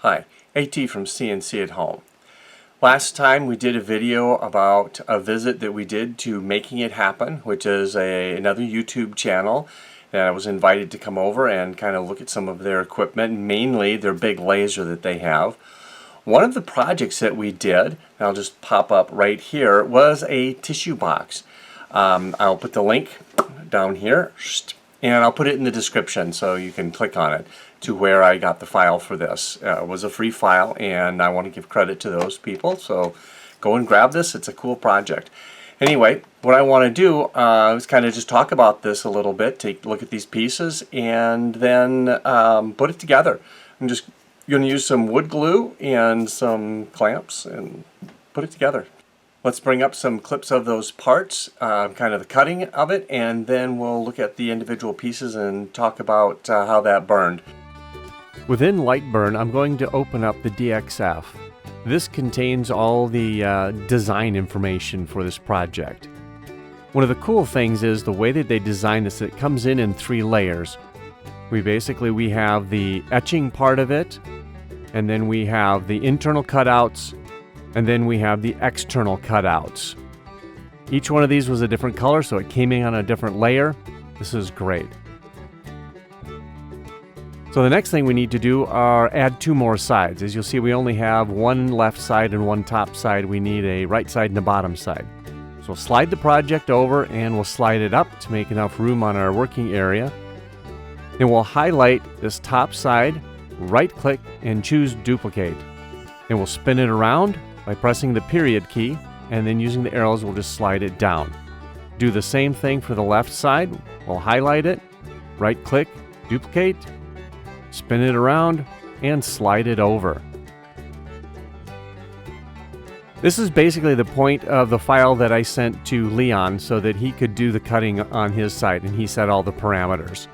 Hi, AT from CNC at Home. Last time we did a video about a visit that we did to Making It Happen, which is another YouTube channel that I was invited to come over and kind of look at some of their equipment, mainly their big laser that they have. One of the projects that we did, and I'll just pop up right here, was a tissue box. I'll put the link down here, and I'll put it in the description so you can click on it to where I got the file for this. It was a free file, and I want to give credit to those people, so go and grab this. It's a cool project. Anyway, what I want to do is kind of just talk about this a little bit, take a look at these pieces, and then put it together. I'm just going to use some wood glue and some clamps and put it together. Let's bring up some clips of those parts, kind of the cutting of it, and then we'll look at the individual pieces and talk about how that burned. Within Lightburn, I'm going to open up the DXF. This contains all the design information for this project. One of the cool things is the way that they design this. It comes in 3 layers. We have the etching part of it, and then we have the internal cutouts, and then we have the external cutouts. Each one of these was a different color, so it came in on a different layer. This is great. So the next thing we need to do are add 2 more sides. As you'll see, we only have one left side and one top side. We need a right side and a bottom side. So we'll slide the project over and we'll slide it up to make enough room on our working area. Then we'll highlight this top side, right click and choose duplicate. Then we'll spin it around by pressing the period key, and then using the arrows we'll just slide it down. Do the same thing for the left side. We'll highlight it, right click, duplicate, spin it around, and slide it over. This is basically the point of the file that I sent to Leon so that he could do the cutting on his side, and he set all the parameters.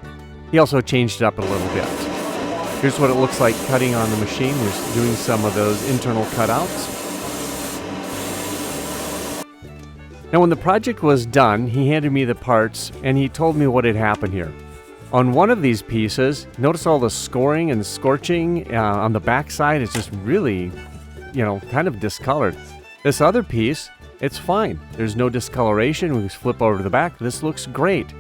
He also changed it up a little bit. Here's what it looks like cutting on the machine. We're doing some of those internal cutouts. Now when the project was done, he handed me the parts and he told me what had happened here. On one of these pieces, notice all the scoring and scorching on the back side. It's just really, kind of discolored. This other piece, it's fine. There's no discoloration. We just flip over to the back. This looks great.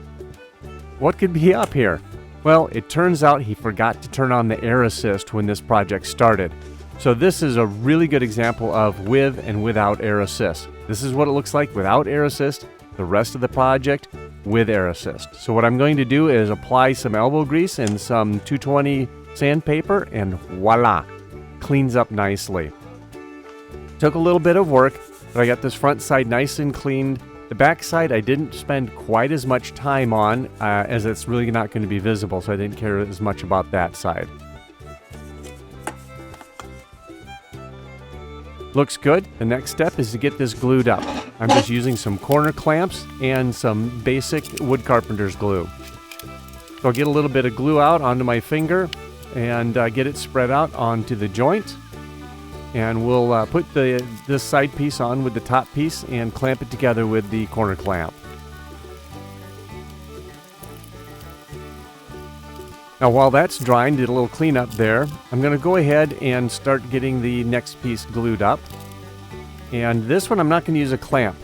What could be up here? Well, it turns out he forgot to turn on the air assist when this project started. So this is a really good example of with and without air assist. This is what it looks like without air assist. The rest of the project with air assist. So what I'm going to do is apply some elbow grease and some 220 sandpaper, and voila, cleans up nicely. Took a little bit of work, but I got this front side nice and cleaned. The back side I didn't spend quite as much time on as it's really not going to be visible, so I didn't care as much about that side. Looks good. The next step is to get this glued up. I'm just using some corner clamps and some basic wood carpenter's glue. So I'll get a little bit of glue out onto my finger and get it spread out onto the joint. And we'll put this side piece on with the top piece and clamp it together with the corner clamp. Now while that's drying, did a little cleanup there, I'm going to go ahead and start getting the next piece glued up. And this one I'm not going to use a clamp.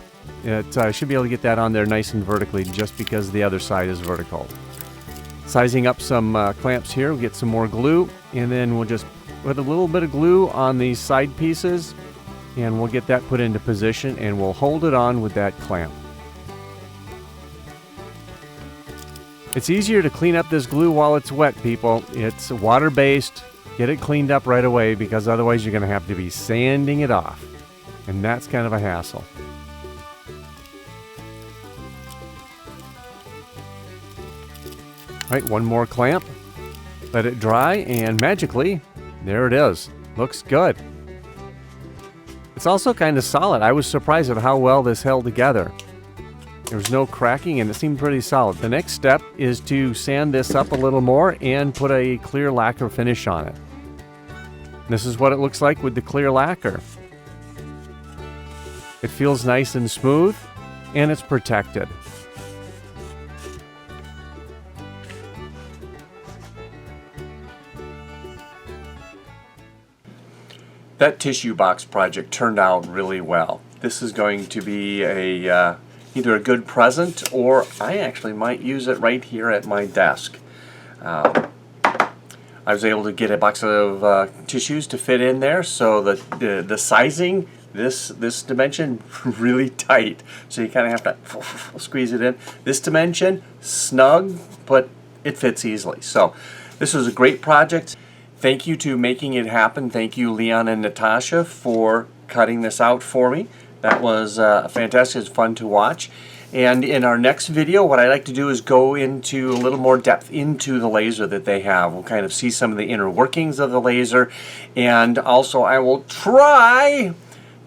I should be able to get that on there nice and vertically just because the other side is vertical. Sizing up some clamps here, we'll get some more glue, and then we'll just put a little bit of glue on these side pieces, and we'll get that put into position, and we'll hold it on with that clamp. It's easier to clean up this glue while it's wet, people. It's water-based. Get it cleaned up right away because otherwise you're going to have to be sanding it off. And that's kind of a hassle. All right, one more clamp. Let it dry, and magically, there it is. Looks good. It's also kind of solid. I was surprised at how well this held together. There was no cracking and it seemed pretty solid. The next step is to sand this up a little more and put a clear lacquer finish on it. This is what it looks like with the clear lacquer. It feels nice and smooth, and it's protected. That tissue box project turned out really well. This is going to be a either a good present, or I actually might use it right here at my desk. I was able to get a box of tissues to fit in there, so the sizing, this dimension, really tight, so you kind of have to squeeze it in. This dimension, snug, but it fits easily. So this was a great project. Thank you to Making It Happen. Thank you, Leon and Natasha, for cutting this out for me. That was fantastic. It was fun to watch. And in our next video, what I like to do is go into a little more depth into the laser that they have. We'll kind of see some of the inner workings of the laser, and also I will try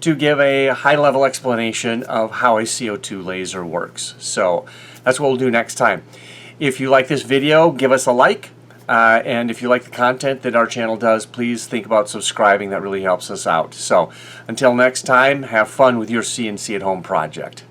to give a high-level explanation of how a CO2 laser works. So that's what we'll do next time. If you like this video, give us a like. And if you like the content that our channel does, please think about subscribing. That really helps us out. So until next time, have fun with your CNC at Home project.